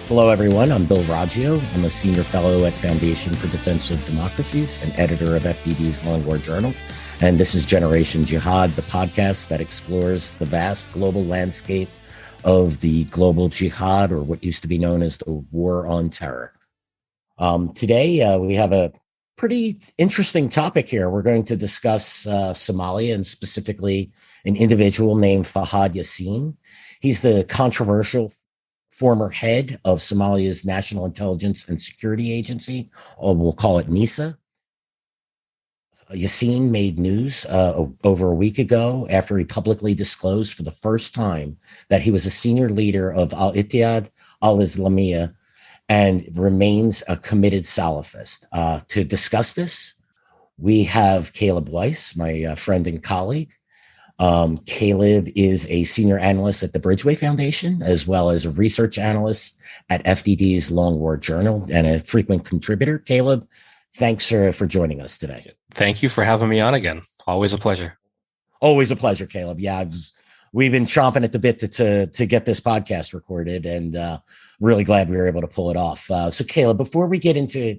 Hello, everyone. I'm Bill Raggio. I'm a senior fellow at Foundation for Defense of Democracies and editor of FDD's Long War Journal. And this is Generation Jihad, the podcast that explores the vast global landscape of the global jihad, or what used to be known as the War on Terror. Today, we have a pretty interesting topic here. We're going to discuss Somalia, and specifically an individual named Fahad Yassin. He's the controversial former head of Somalia's National Intelligence and Security Agency, or we'll call it NISA. Yassin made news over a week ago after he publicly disclosed for the first time that he was a senior leader of Al-Ittihad al-Islamiyya and remains a committed Salafist. To discuss this, we have Caleb Weiss, my friend and colleague. Caleb is a senior analyst at the Bridgeway Foundation, as well as a research analyst at FDD's Long War Journal and a frequent contributor. Caleb, thanks for joining us today. Thank you for having me on again. Always a pleasure. Always a pleasure, Caleb. Yeah, we've been chomping at the bit to get this podcast recorded, and really glad we were able to pull it off. So, Caleb, before we get into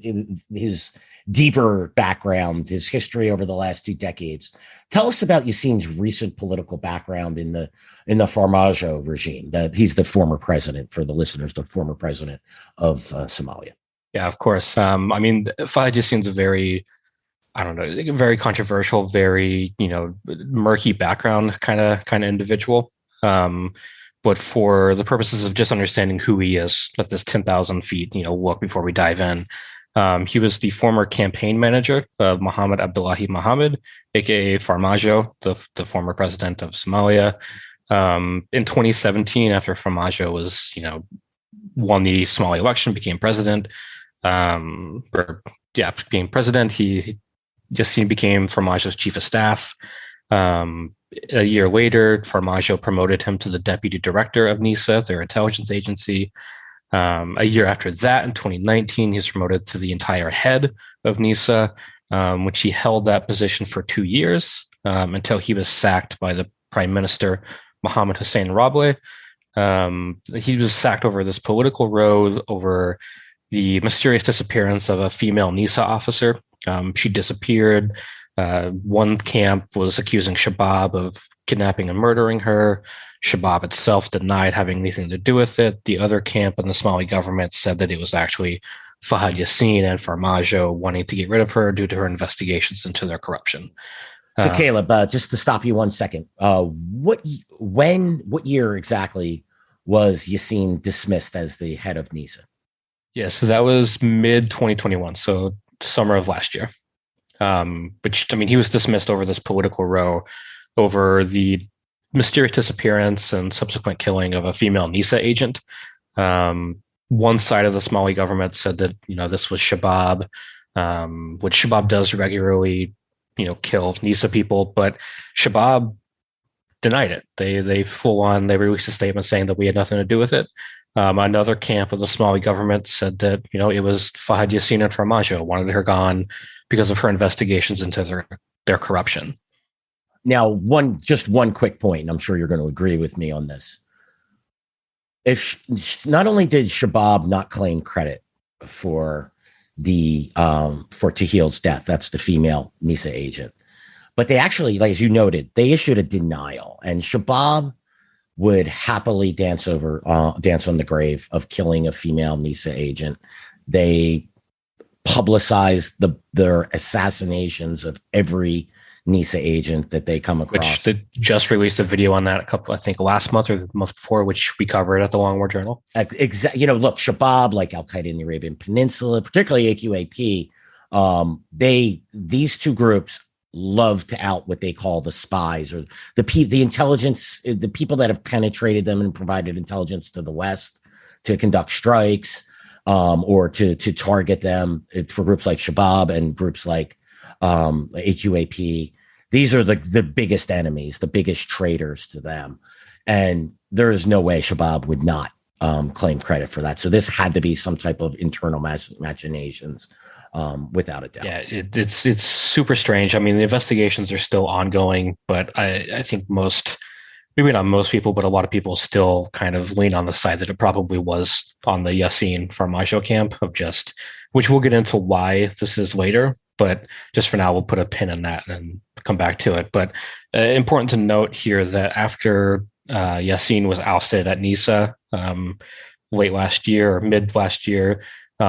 his deeper background, his history over the last 2 decades, tell us about Yassin's recent political background in the Farmajo regime. He's the former president, for the listeners, the former president of Somalia. Yeah, of course. Fahad Yassin's a very controversial, very, murky background kind of individual. But for the purposes of just understanding who he is, at this 10,000 feet, look before we dive in. He was the former campaign manager of Mohammed Abdullahi Mohammed, aka Farmajo, the former president of Somalia. In 2017, after Farmajo was, won the Somali election, became president. Being president, Yassin became Farmajo's chief of staff. A year later, Farmajo promoted him to the deputy director of NISA, their intelligence agency. A year after that, in 2019, he's promoted to the entire head of NISA, which he held that position for 2 years until he was sacked by the Prime Minister, Mohammed Hussein Roble. He was sacked over this political row over the mysterious disappearance of a female NISA officer. She disappeared. One camp was accusing Shabab of kidnapping and murdering her. Shabab itself denied having anything to do with it. The other camp and the Somali government said that it was actually Fahad Yassin and Farmajo wanting to get rid of her due to her investigations into their corruption. So, Caleb, just to stop you 1 second, what year exactly was Yassin dismissed as the head of NISA? Yeah, so that was mid 2021, so summer of last year. He was dismissed over this political row over the mysterious disappearance and subsequent killing of a female NISA agent. One side of the Somali government said that, this was Shabab, which Shabab does regularly, kill NISA people, but Shabab denied it. They released a statement saying that we had nothing to do with it. Another camp of the Somali government said that, it was Fahad Yassin and Farmajo wanted her gone because of her investigations into their corruption. Now, just one quick point, and I'm sure you're going to agree with me on this. If not only did Shabab not claim credit for for Tahil's death, that's the female NISA agent, but they actually, like, as you noted, they issued a denial, and Shabab would happily dance on the grave of killing a female NISA agent. They publicized their assassinations of every NISA agent that they come across. Which they just released a video on that last month or the month before, which we covered at the Long War Journal. Exactly. Look, Shabab, like Al-Qaeda in the Arabian Peninsula, particularly AQAP, these two groups love to out what they call the spies, or the intelligence, the people that have penetrated them and provided intelligence to the West to conduct strikes, or to target them, for groups like Shabab and groups like AQAP. These are the biggest enemies, the biggest traitors to them. And there is no way Shabab would not claim credit for that. So this had to be some type of internal machinations, without a doubt. Yeah, it's super strange. I mean, the investigations are still ongoing, but I think most maybe not most people, but a lot of people still kind of lean on the side that it probably was on the Yassin Farmajo camp of just, which we'll get into why this is later. But just for now, we'll put a pin in that and come back to it. But important to note here that after Yassin was ousted at NISA late last year or mid last year,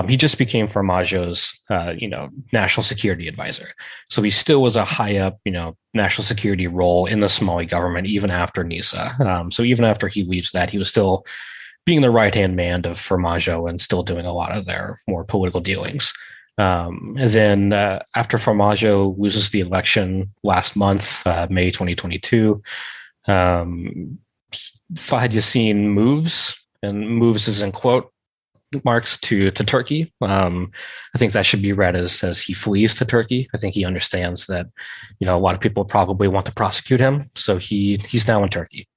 he just became Farmajo's, national security advisor. So he still was a high up, national security role in the Somali government, even after NISA. So even after he leaves that, he was still being the right-hand man of Farmajo and still doing a lot of their more political dealings. And then after Farmajo loses the election last month, May 2022, Fahad Yassin moves, and moves is in quote marks to Turkey. I think that should be read as he flees to Turkey. I think he understands that, a lot of people probably want to prosecute him, so he's now in Turkey.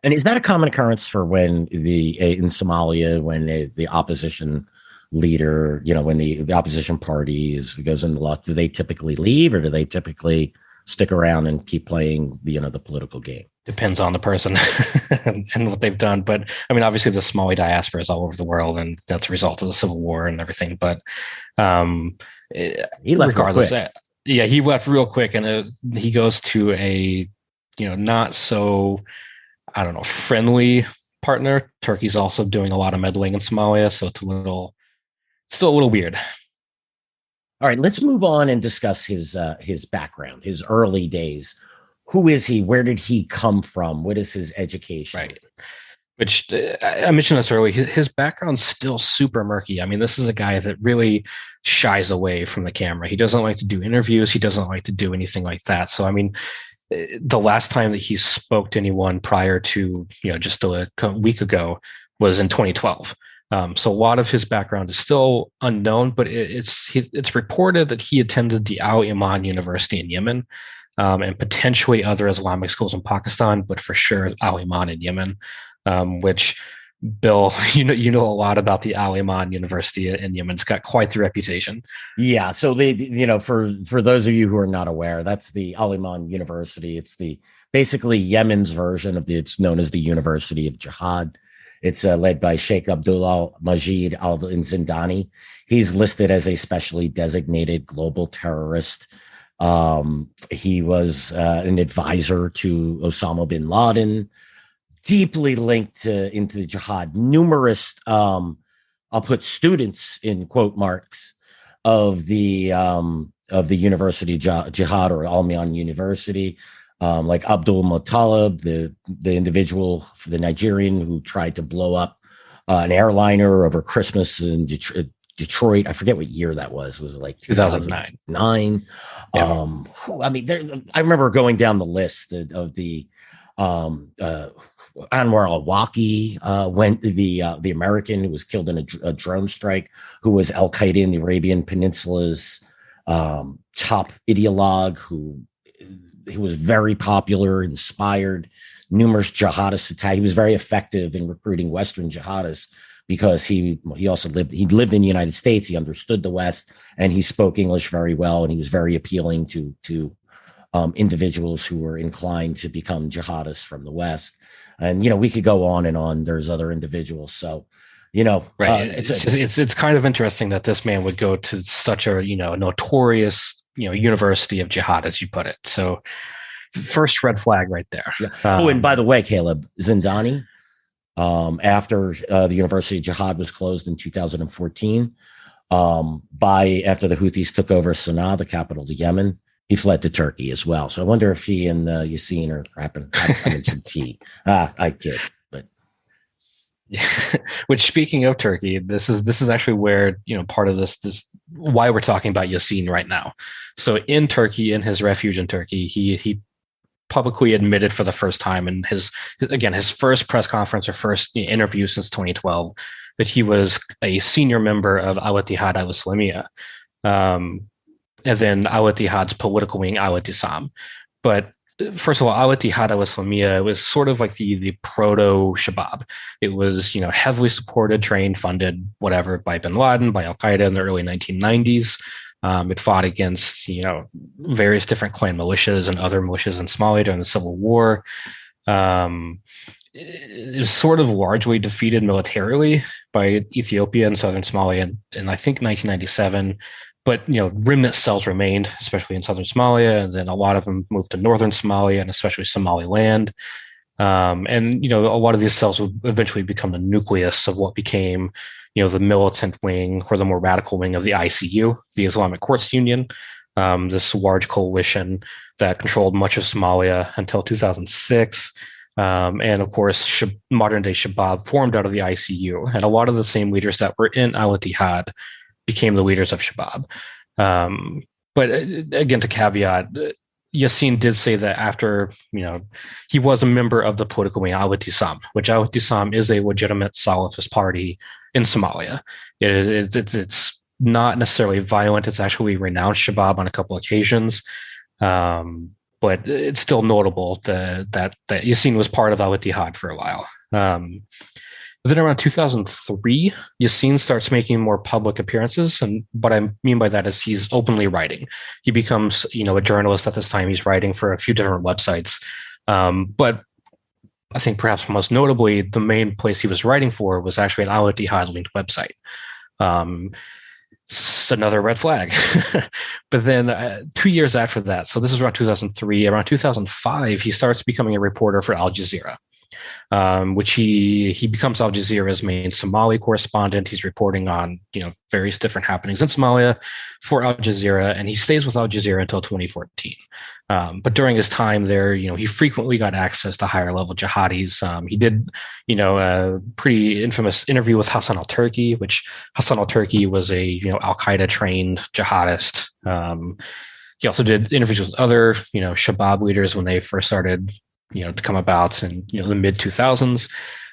And is that a common occurrence for when in Somalia, when the opposition leader, when the opposition party goes into law, do they typically leave, or do they typically stick around and keep playing the political game? Depends on the person and what they've done. But I mean, obviously the Somali diaspora is all over the world, and that's a result of the civil war and everything. But he left regardless, he left real quick, and he goes to a, not so, I don't know, friendly partner. Turkey's also doing a lot of meddling in Somalia, so it's still a little weird. All right, let's move on and discuss his background, his early days. Who is he? Where did he come from? What is his education? Right. Which I mentioned this earlier. His background's still super murky. I mean, this is a guy that really shies away from the camera. He doesn't like to do interviews. He doesn't like to do anything like that. So, I mean, the last time that he spoke to anyone prior to, just a week ago was in 2012. So a lot of his background is still unknown, but it's reported that he attended the Al-Iman University in Yemen, and potentially other Islamic schools in Pakistan, but for sure Al-Iman in Yemen, which, Bill, you know a lot about the Al-Iman University in Yemen. It's got quite the reputation. Yeah. So for those of you who are not aware, that's the Al-Iman University. It's basically Yemen's version of it's known as the University of Jihad. It's led by Sheikh Abdullah Majid al-Zindani. He's listed as a specially designated global terrorist. He was an advisor to Osama bin Laden, deeply linked into the jihad. Numerous, I'll put students in quote marks of the University Jihad or Al-Mian University, like Abdul Muttalib, the individual, the Nigerian who tried to blow up an airliner over Christmas in Detroit. I forget what year that was. It was like 2009. Yeah. I mean, I remember going down the list of the Anwar al-Awlaki, went the American who was killed in a drone strike, who was Al Qaeda in the Arabian Peninsula's top ideologue, who was very popular, inspired numerous jihadists attack. He was very effective in recruiting Western jihadists because he also lived in the United States. He understood the West, and he spoke English very well, and he was very appealing to individuals who were inclined to become jihadists from the West. And we could go on and on. There's other individuals, so right. It's kind of interesting that this man would go to such a notorious university of jihad, as you put it. So first red flag right there. Yeah. And by the way, Caleb, Zindani, after the University of Jihad was closed in 2014, after the Houthis took over Sana'a, the capital of Yemen, he fled to Turkey as well. So I wonder if he and Yassin are having some tea. I kid, but which, speaking of Turkey, this is actually where part of this why we're talking about Yassin right now. So in Turkey, in his refuge in Turkey, he publicly admitted for the first time in his first press conference or first interview since 2012 that he was a senior member of Al-Ittihad al-Islamiyya, and then Al-Ittihad's political wing, Al-Ittisam. But first of all, Al-Ittihad al-Islamiyya was sort of like the proto-Shabab. It was, heavily supported, trained, funded, whatever, by bin Laden, by Al-Qaeda in the early 1990s. It fought against, various different clan militias and other militias in Somalia during the Civil War. It was sort of largely defeated militarily by Ethiopia and southern Somalia in I think 1997. But remnant cells remained, especially in southern Somalia, and then a lot of them moved to northern Somalia and especially Somaliland. And a lot of these cells would eventually become the nucleus of what became, the militant wing or the more radical wing of the ICU, the Islamic Courts Union, this large coalition that controlled much of Somalia until 2006. And of course, modern day Shabab formed out of the ICU, and a lot of the same leaders that were in al-Ittihad became the leaders of Shabab. But again, to caveat, Yassin did say that after, he was a member of the political wing Al-Ittisam, which Al-Ittisam is a legitimate Salafist party in Somalia. It's not necessarily violent. It's actually renounced Shabab on a couple occasions. But it's still notable that Yassin was part of Al-Ittihad for a while. Then around 2003, Yassin starts making more public appearances. And what I mean by that is he's openly writing. He becomes, a journalist at this time. He's writing for a few different websites. But I think perhaps most notably, the main place he was writing for was actually an Al-Ittihad linked website. It's another red flag. But then 2 years after that, so this is around 2003, around 2005, he starts becoming a reporter for Al Jazeera. Which he becomes Al Jazeera's main Somali correspondent. He's reporting on various different happenings in Somalia for Al Jazeera, and he stays with Al Jazeera until 2014. But during his time there, he frequently got access to higher level jihadis. He did, a pretty infamous interview with Hassan al-Turki, which Hassan al-Turki was a Al-Qaeda trained jihadist. He also did interviews with other Shabab leaders when they first started to come about in the mid 2000s.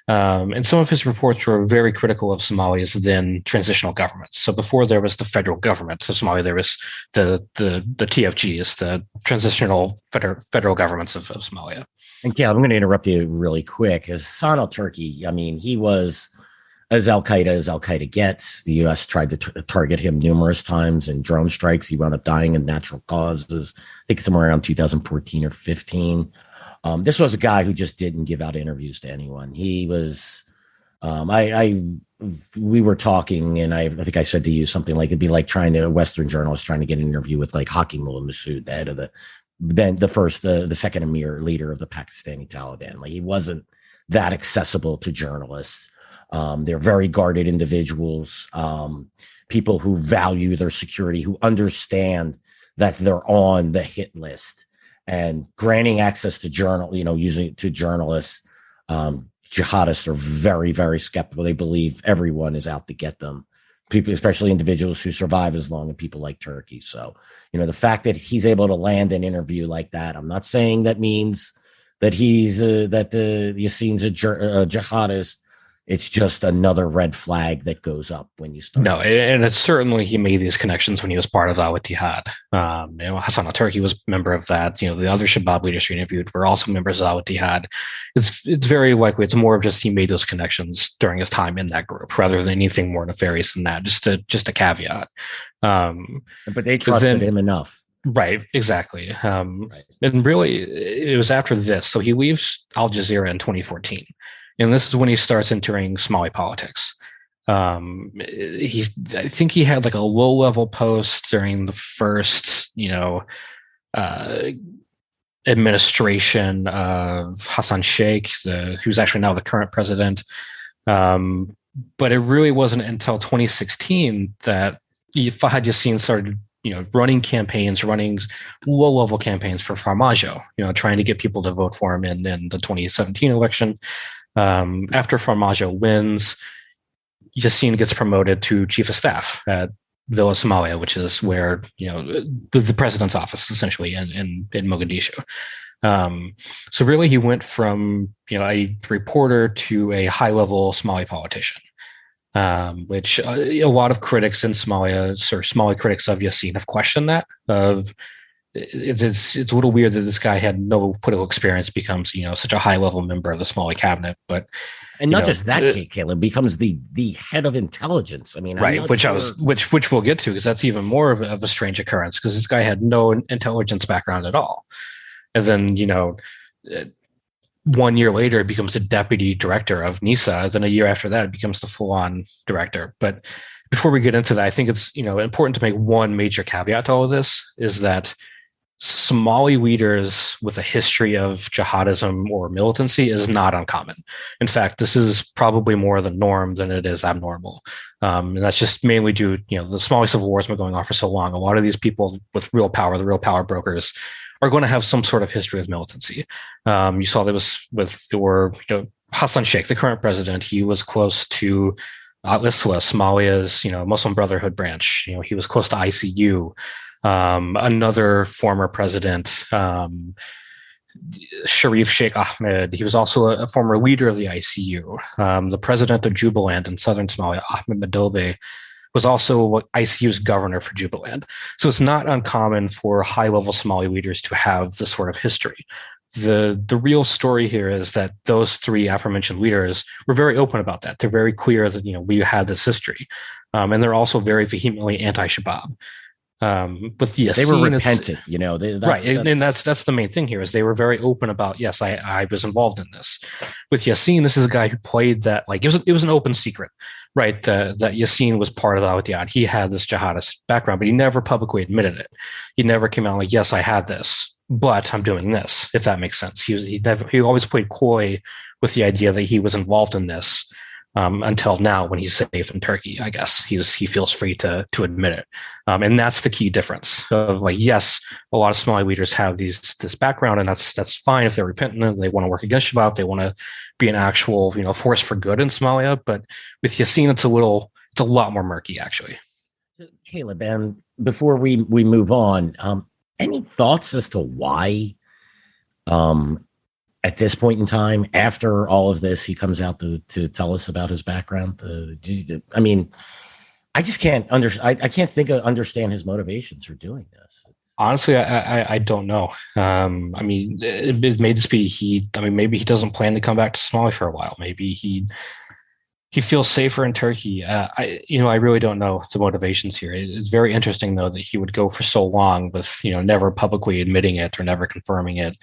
And some of his reports were very critical of Somalia's then transitional governments. So before there was the federal government of Somalia, there was the TFGs, the transitional federal governments of Somalia. And yeah, I'm going to interrupt you really quick. Hassan al-Turki, he was as Al-Qaeda gets. The U.S. tried to target him numerous times in drone strikes. He wound up dying in natural causes, I think somewhere around 2014 or 15. This was a guy who just didn't give out interviews to anyone. He was, we were talking, and I think I said to you something like it'd be like a Western journalist trying to get an interview with like Hakim Mullah Masood, the head of the second Emir leader of the Pakistani Taliban. Like he wasn't that accessible to journalists. They're very guarded individuals, people who value their security, who understand that they're on the hit list. And granting access to using it to journalists, jihadists are very, very skeptical. They believe everyone is out to get them. People, especially individuals who survive as long as people like Turkey. So, the fact that he's able to land an interview like that, I'm not saying that means that Yassin's a jihadist. It's just another red flag that goes up when you start. No, and it's certainly he made these connections when he was part of Al-Ittihad. Hassan al-Turki was a member of that. The other Shabab leaders he interviewed were also members of Al-Ittihad. It's very likely it's more of just he made those connections during his time in that group rather than anything more nefarious than that. Just a caveat. But they trusted him enough. Right, exactly. Right. And really, it was after this. So he leaves Al Jazeera in 2014. And this is when he starts entering Somali politics. I think he had like a low-level post during the first, administration of Hassan Sheikh, who's actually now the current president. But it really wasn't until 2016 that Fahad Yassin started, running low-level campaigns for Farmajo, trying to get people to vote for him in the 2017 election. After Farmajo wins, Yassin gets promoted to chief of staff at Villa Somalia, which is where the president's office essentially in Mogadishu. So really, he went from a reporter to a high-level Somali politician, which a lot of critics in Somalia, or Somali critics of Yassin, have questioned that. It's a little weird that this guy had no political experience, becomes such a high level member of the Somali cabinet, but not just that, Caleb becomes the head of intelligence. Right, which we'll get to, because that's even more of a strange occurrence, because this guy had no intelligence background at all, and then 1 year later, it becomes the deputy director of NISA. Then a year after that, it becomes the full-on director. But before we get into that, I think it's important to make one major caveat to all of this is that Somali leaders with a history of jihadism or militancy is not uncommon. In fact, this is probably more the norm than it is abnormal. And that's just mainly due, the Somali civil war has been going on for so long. A lot of these people with real power, the real power brokers, are going to have some sort of history of militancy. You saw that was with Hassan Sheikh, the current president. He was close to Al-Isla, Somalia's Muslim Brotherhood branch. He was close to ICU. Another former president, Sharif Sheikh Ahmed, he was also a former leader of the ICU. The president of Jubaland in southern Somalia, Ahmed Madobe, was also ICU's governor for Jubaland. So it's not uncommon for high-level Somali leaders to have this sort of history. The real story here is that those three aforementioned leaders were very open about that. They're very clear that we had this history, and they're also very vehemently anti-Shabab. But yes, they were repentant, right. And that's the main thing here is they were very open about, yes, I was involved in this. With Yassin, this is a guy who played that, it was an open secret, right? That Yassin was part of the Al-Jihad. He had this jihadist background, but he never publicly admitted it. He never came out yes, I had this, but I'm doing this, if that makes sense. He always played coy with the idea that he was involved in this. Until now, when he's safe in Turkey, I guess he feels free to admit it, and that's the key difference. Of yes, a lot of Somali leaders have this background, and that's fine if they're repentant and they want to work against Shabab, they want to be an actual force for good in Somalia. But with Yassin, it's a lot more murky, actually. Caleb, and before we move on, any thoughts as to why? At this point in time, after all of this, he comes out to tell us about his background. I mean, I just can't understand his motivations for doing this. Honestly, I don't know. I mean, it may just be maybe he doesn't plan to come back to Somalia for a while. Maybe he feels safer in Turkey. I really don't know the motivations here. It's very interesting though that he would go for so long with never publicly admitting it or never confirming it,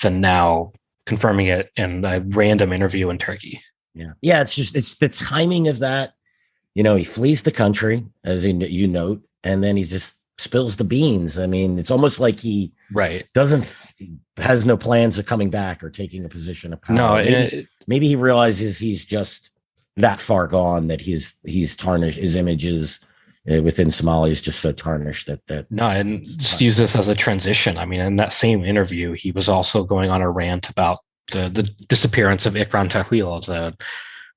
than now confirming it in a random interview in Turkey. Yeah. It's the timing of that. He flees the country, as you note, and then he just spills the beans. I mean, it's almost like he has no plans of coming back or taking a position of power. No, maybe he realizes he's just that far gone that he's tarnished. His images within Somalia is just so tarnished that no, and just use this as a transition. I mean, in that same interview, he was also going on a rant about the disappearance of Ikram Tahwil,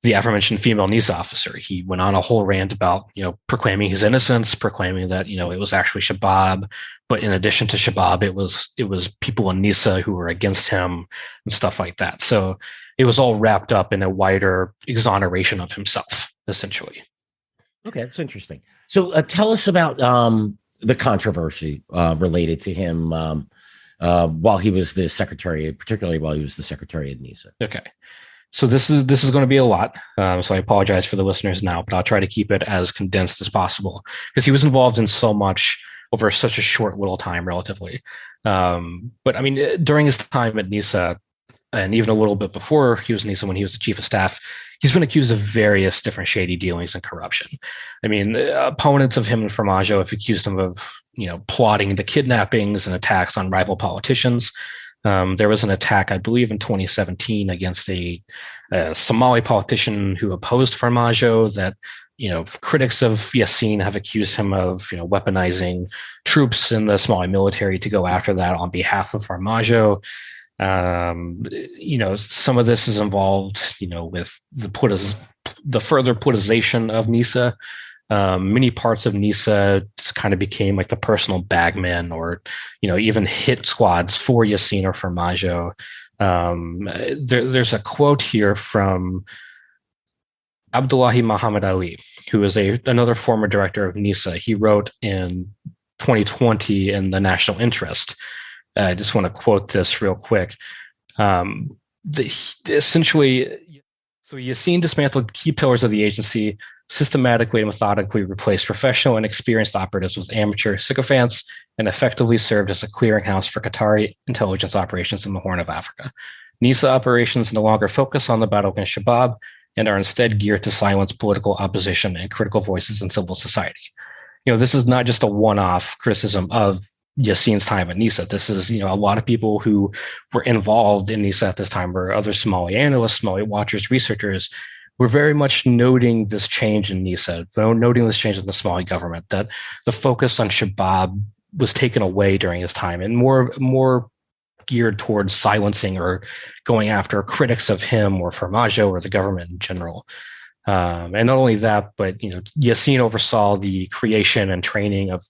the aforementioned female NISA officer. He went on a whole rant about proclaiming his innocence, proclaiming that it was actually Shabab, but in addition to Shabab, it was people in NISA who were against him and stuff like that. So it was all wrapped up in a wider exoneration of himself, essentially. Okay, that's interesting. So tell us about the controversy related to him while he was the secretary, particularly while he was the secretary of NISA. Okay, so this is going to be a lot. So I apologize for the listeners now, but I'll try to keep it as condensed as possible because he was involved in so much over such a short little time, relatively. But I mean, during his time at NISA, and even a little bit before he was NISA, when he was the chief of staff, he's been accused of various different shady dealings and corruption. I mean, opponents of him and Formaggio have accused him of, plotting the kidnappings and attacks on rival politicians. There was an attack, I believe, in 2017 against a Somali politician who opposed Formaggio that, critics of Yassin have accused him of, weaponizing troops in the Somali military to go after that on behalf of Formaggio. Some of this is involved, with the further politicization of NISA. Many parts of NISA just kind of became like the personal bagmen or, even hit squads for Yassin or Formaggio. There's a quote here from Abdullahi Muhammad Ali, who is another former director of NISA. He wrote in 2020 in the National Interest. I just want to quote this real quick. Essentially, so Yassin dismantled key pillars of the agency, systematically and methodically replaced professional and experienced operatives with amateur sycophants, and effectively served as a clearinghouse for Qatari intelligence operations in the Horn of Africa. NISA operations no longer focus on the battle against Shabab and are instead geared to silence political opposition and critical voices in civil society. This is not just a one-off criticism of Yassin's time at NISA. This is, a lot of people who were involved in NISA at this time, or other Somali analysts, Somali watchers, researchers, were very much noting this change in NISA, noting this change in the Somali government, that the focus on Shabab was taken away during his time and more geared towards silencing or going after critics of him or Farmajo or the government in general. And not only that, but Yassin oversaw the creation and training of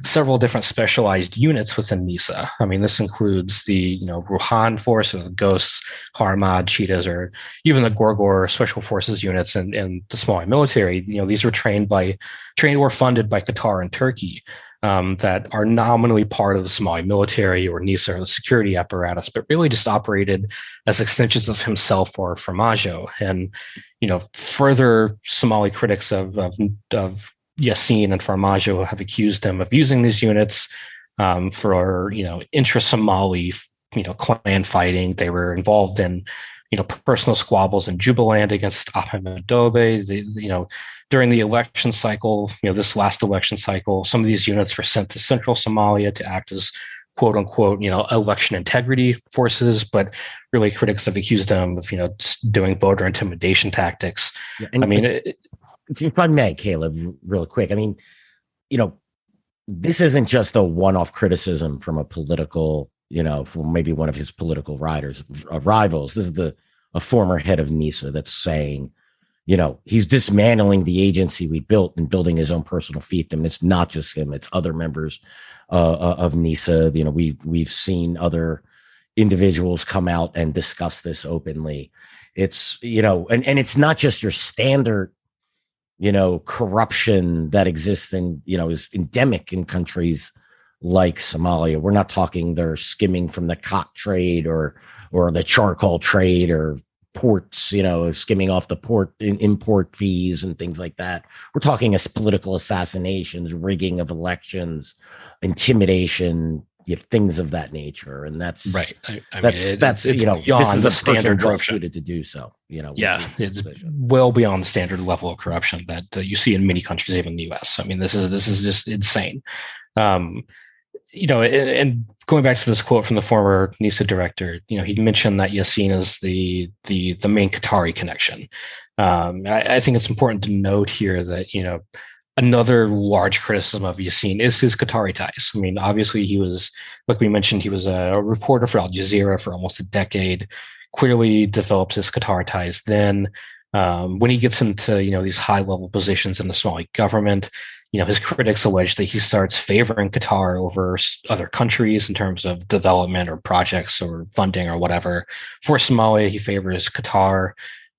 several different specialized units within NISA. I mean, this includes the Ruhan Force, or the Ghosts, Harmad, Cheetahs, or even the Gorgor Special Forces units and the Somali military. These were trained or funded by Qatar and Turkey. That are nominally part of the Somali military or NISA or the security apparatus, but really just operated as extensions of himself or Farmajo. And further Somali critics of Yassin and Farmajo have accused him of using these units for intra-Somali clan fighting. They were involved in personal squabbles in Jubaland against Ahmed Madobe. During the election cycle, this last election cycle, some of these units were sent to central Somalia to act as quote unquote, election integrity forces, but really critics have accused them of, doing voter intimidation tactics. Yeah, if I may, Caleb, real quick, this isn't just a one-off criticism from a political, from maybe one of his political rivals. This is a former head of NISA that's saying, he's dismantling the agency we built and building his own personal fiefdom. It's not just him; it's other members of NISA. We've seen other individuals come out and discuss this openly. It's and it's not just your standard, corruption that exists and is endemic in countries like Somalia. We're not talking they're skimming from the cock trade or the charcoal trade or ports, skimming off the port import fees and things like that. We're talking as political assassinations, rigging of elections, intimidation, things of that nature. And that's right. That's this is a standard well suited to do so. It's well beyond the standard level of corruption that you see in many countries, even the U.S. This is just insane. And going back to this quote from the former NISA director, he mentioned that Yassin is the main Qatari connection. I think it's important to note here that, another large criticism of Yassin is his Qatari ties. Obviously he was, like we mentioned, he was a reporter for Al Jazeera for almost a decade, clearly developed his Qatar ties. Then when he gets into, these high level positions in the Somali government, his critics allege that he starts favoring Qatar over other countries in terms of development or projects or funding or whatever. For Somalia, he favors Qatar.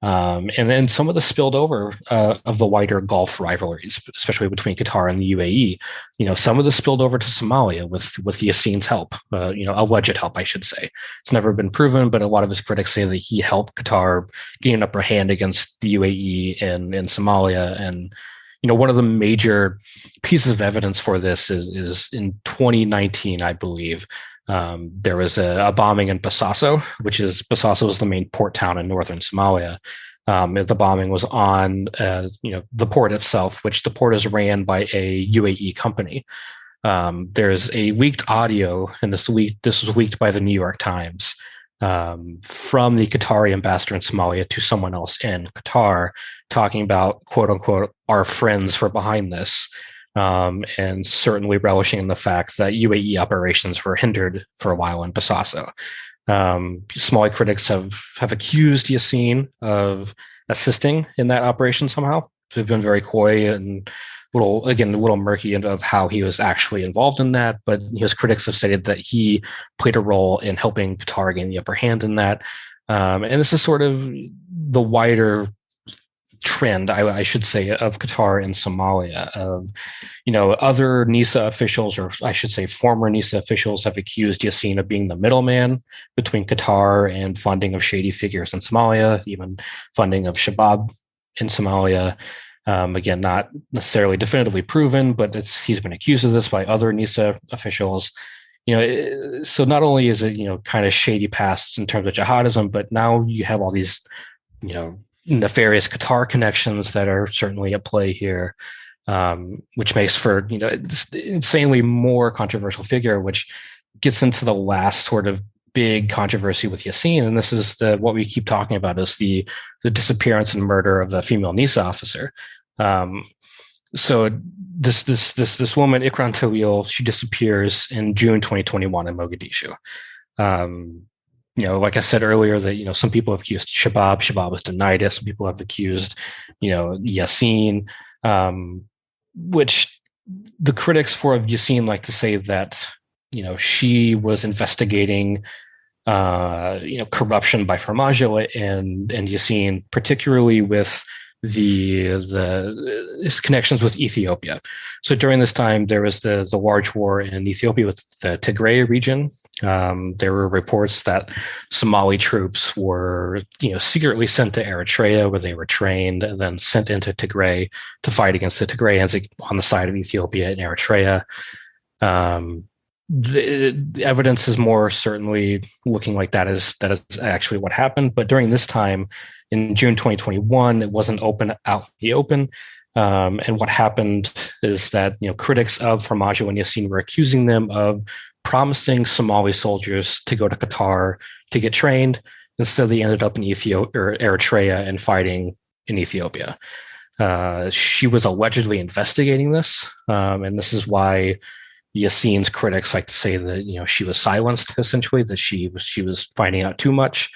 And then some of the spilled over of the wider Gulf rivalries, especially between Qatar and the UAE, some of the spilled over to Somalia with Yassin's help, alleged help, I should say. It's never been proven, but a lot of his critics say that he helped Qatar gain an upper hand against the UAE in Somalia. And one of the major pieces of evidence for this is in 2019, I believe, there was a bombing in Bosaso, Bosaso is the main port town in northern Somalia. The bombing was on, the port itself, which the port is ran by a UAE company. There's a leaked audio, and this was leaked by the New York Times, from the Qatari ambassador in Somalia to someone else in Qatar, talking about, quote unquote, our friends were behind this, and certainly relishing in the fact that UAE operations were hindered for a while in Bosaso. Somali critics have accused Yassin of assisting in that operation somehow. They've been very coy and a little murky of how he was actually involved in that, but his critics have stated that he played a role in helping Qatar gain the upper hand in that. And this is sort of the wider trend, I should say, of Qatar and Somalia, of, other NISA officials, or I should say former NISA officials, have accused Yassin of being the middleman between Qatar and funding of shady figures in Somalia, even funding of Shabab in Somalia. Again, not necessarily definitively proven, but he's been accused of this by other NISA officials. So not only is it, kind of shady past in terms of jihadism, but now you have all these, nefarious Qatar connections that are certainly at play here, which makes for, this insanely more controversial figure, which gets into the last sort of big controversy with Yassin. And this is what we keep talking about is the disappearance and murder of the female NISA officer. So this woman, Ikram Tawil, she disappears in June 2021 in Mogadishu. Like I said earlier, that some people have accused Shabab. Shabab has denied it. Some people have accused, Yassin, which the critics for Yassin like to say that she was investigating corruption by Farmajo and Yassin, particularly with his connections with Ethiopia. So during this time, there was the large war in Ethiopia with the Tigray region. There were reports that Somali troops were, secretly sent to Eritrea, where they were trained, and then sent into Tigray to fight against the Tigrayans on the side of Ethiopia and Eritrea. The evidence is more certainly looking like that is actually what happened. But during this time, in June 2021, it wasn't out in the open. And what happened is that critics of Farmajo and Yassin were accusing them of promising Somali soldiers to go to Qatar to get trained. Instead, they ended up in Eritrea and fighting in Ethiopia. She was allegedly investigating this, and this is why Yassin's critics like to say that she was silenced, essentially, that she was finding out too much.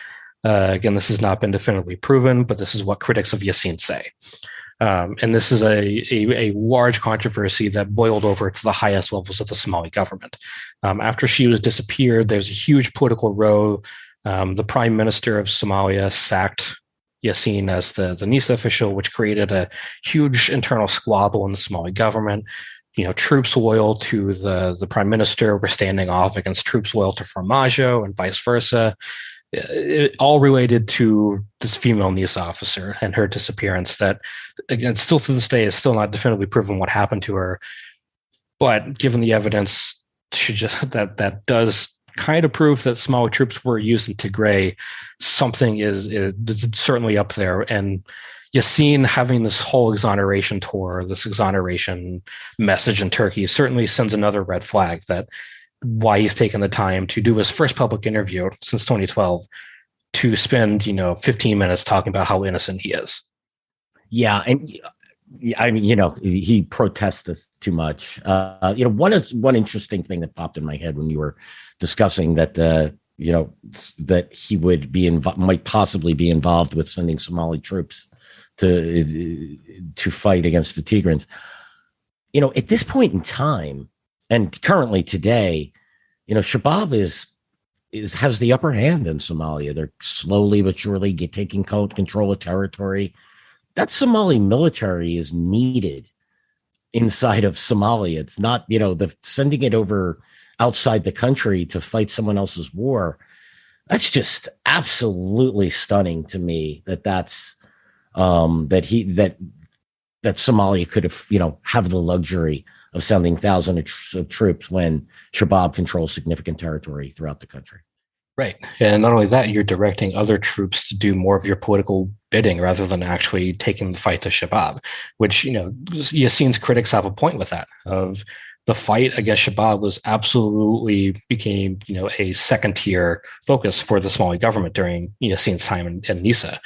Again, this has not been definitively proven, but this is what critics of Yassin say. And this is a large controversy that boiled over to the highest levels of the Somali government. After she was disappeared, there's a huge political row. The prime minister of Somalia sacked Yassin as the NISA official, which created a huge internal squabble in the Somali government. Troops loyal to the prime minister were standing off against troops loyal to Farmajo and vice versa. It all related to this female NISA officer and her disappearance that, again, still to this day is still not definitively proven what happened to her. But given the evidence, that does kind of prove that Somali troops were used in Tigray. Something is certainly up there. And Yassin having this whole exoneration tour, this exoneration message in Turkey certainly sends another red flag that why he's taken the time to do his first public interview since 2012 to spend, 15 minutes talking about how innocent he is. Yeah. And I mean, he protests too much. One interesting thing that popped in my head when you were discussing that, that he would might possibly be involved with sending Somali troops to fight against the Tigrans. At this point in time, and currently today, Shabab has the upper hand in Somalia. They're slowly but surely taking control of territory. That Somali military is needed inside of Somalia. It's not, sending it over outside the country to fight someone else's war. That's just absolutely stunning to me that's that Somalia could have the luxury of sending thousands of troops when Shabab controls significant territory throughout the country. Right. And not only that, you're directing other troops to do more of your political bidding rather than actually taking the fight to Shabab, which, Yassin's critics have a point with that. Of the fight against Shabab became, a second tier focus for the Somali government during Yassin's time in NISA.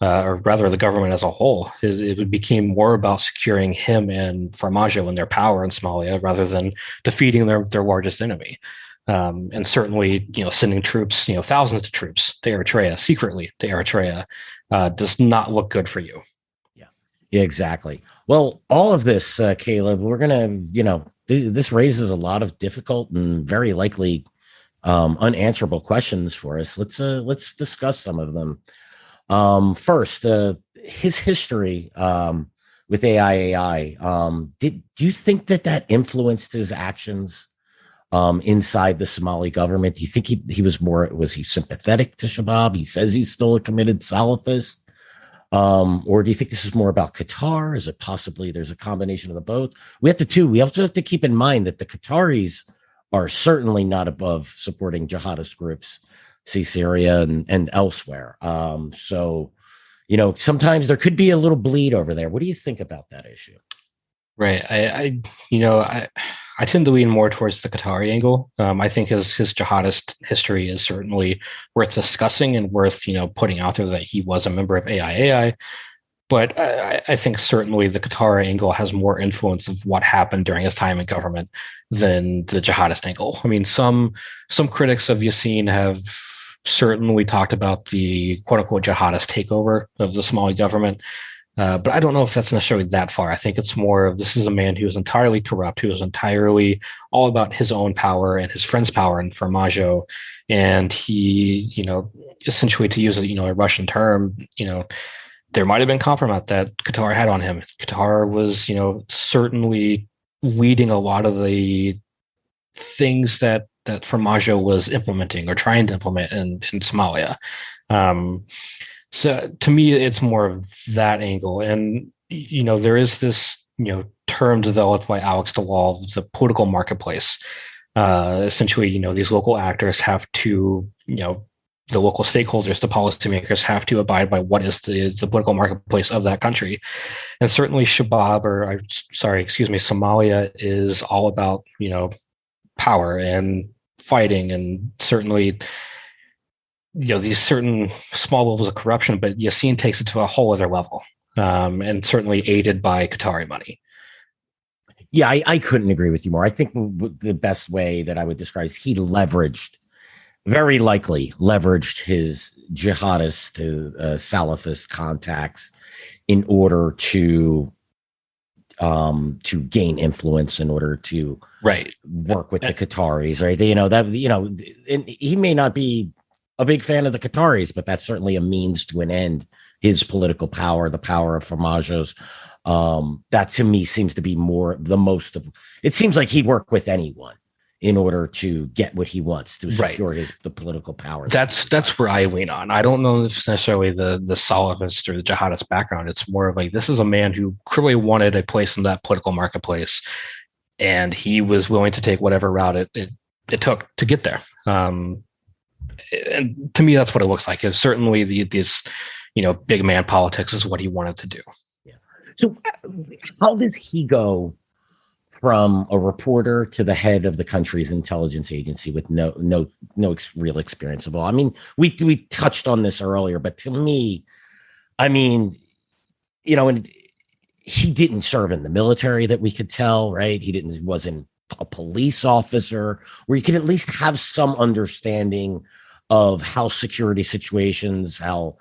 Or rather the government as a whole, it became more about securing him and Farmajo and their power in Somalia rather than defeating their largest enemy. And certainly, sending troops, thousands of troops to Eritrea, secretly to Eritrea, does not look good for you. Yeah, exactly. Well, all of this, Caleb, we're going to, this raises a lot of difficult and very likely unanswerable questions for us. Let's discuss some of them. First, his history with AIAI. Do you think that influenced his actions inside the Somali government? Do you think was he sympathetic to Shabab? He says he's still a committed Salafist. Or do you think this is more about Qatar? Is it possibly there's a combination of the both? We also have to keep in mind that the Qataris are certainly not above supporting jihadist groups, see Syria and elsewhere. So, sometimes there could be a little bleed over there. What do you think about that issue? Right. I tend to lean more towards the Qatari angle. I think his jihadist history is certainly worth discussing and worth, putting out there that he was a member of AIAI. But I think certainly the Qatar angle has more influence of what happened during his time in government than the jihadist angle. I mean, some critics of Yassin have certainly talked about the quote unquote jihadist takeover of the Somali government. But I don't know if that's necessarily that far. I think it's more of this is a man who was entirely corrupt, who was entirely all about his own power and his friend's power in Farmajo. And he, essentially to use a Russian term, there might have been compromise that Qatar had on him. Qatar was, certainly leading a lot of the things that Farmajo was implementing or trying to implement in Somalia. So to me, it's more of that angle. And, there is this, term developed by Alex DeWall, the political marketplace. Essentially, these local actors have to, the local stakeholders, the policymakers have to abide by what is the political marketplace of that country. And certainly Somalia is all about, power and fighting, and certainly, these certain small levels of corruption, but Yassin takes it to a whole other level, and certainly aided by Qatari money. Yeah, I couldn't agree with you more. I think the best way that I would describe is he very likely leveraged his jihadist, Salafist contacts in order to gain influence, in order to work with the Qataris, right? And he may not be a big fan of the Qataris, but that's certainly a means to an end. His political power, the power of Farmajo's, that to me seems to be it seems like he'd work with anyone in order to get what he wants, to secure the political power. That's where I lean on. I don't know if it's necessarily the Salafist or the jihadist background. It's more of like, this is a man who clearly wanted a place in that political marketplace, and he was willing to take whatever route it took to get there. And to me, that's what it looks like. It's certainly this big man politics is what he wanted to do. Yeah. So how does he go from a reporter to the head of the country's intelligence agency with no real experience at all? I mean, we touched on this earlier, but to me, and he didn't serve in the military that we could tell, right? Wasn't a police officer, where you can at least have some understanding of how security situations, how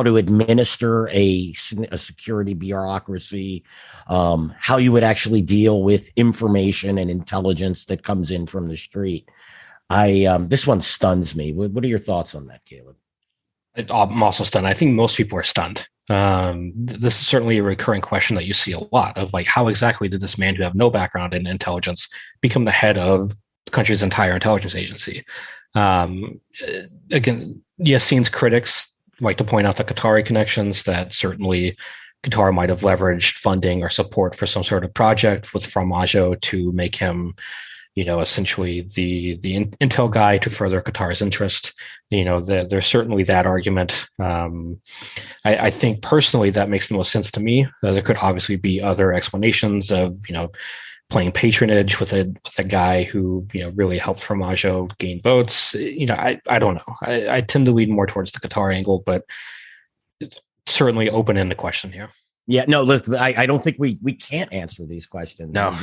to administer a security bureaucracy, how you would actually deal with information and intelligence that comes in from the street. This one stuns me. What are your thoughts on that, Caleb? I'm also stunned. I think most people are stunned. This is certainly a recurring question that you see a lot of, like, how exactly did this man who have no background in intelligence become the head of the country's entire intelligence agency? Again, Yassin's critics like to point out the Qatari connections, that certainly Qatar might have leveraged funding or support for some sort of project with Farmajo to make him, essentially the intel guy to further Qatar's interest. There's certainly that argument. I think personally that makes the most sense to me. There could obviously be other explanations of, playing patronage with a guy who really helped Farmajo gain votes. I don't know. I tend to lean more towards the Qatar angle, but certainly open-ended question here. Yeah, no, listen, I don't think we can't answer these questions. No,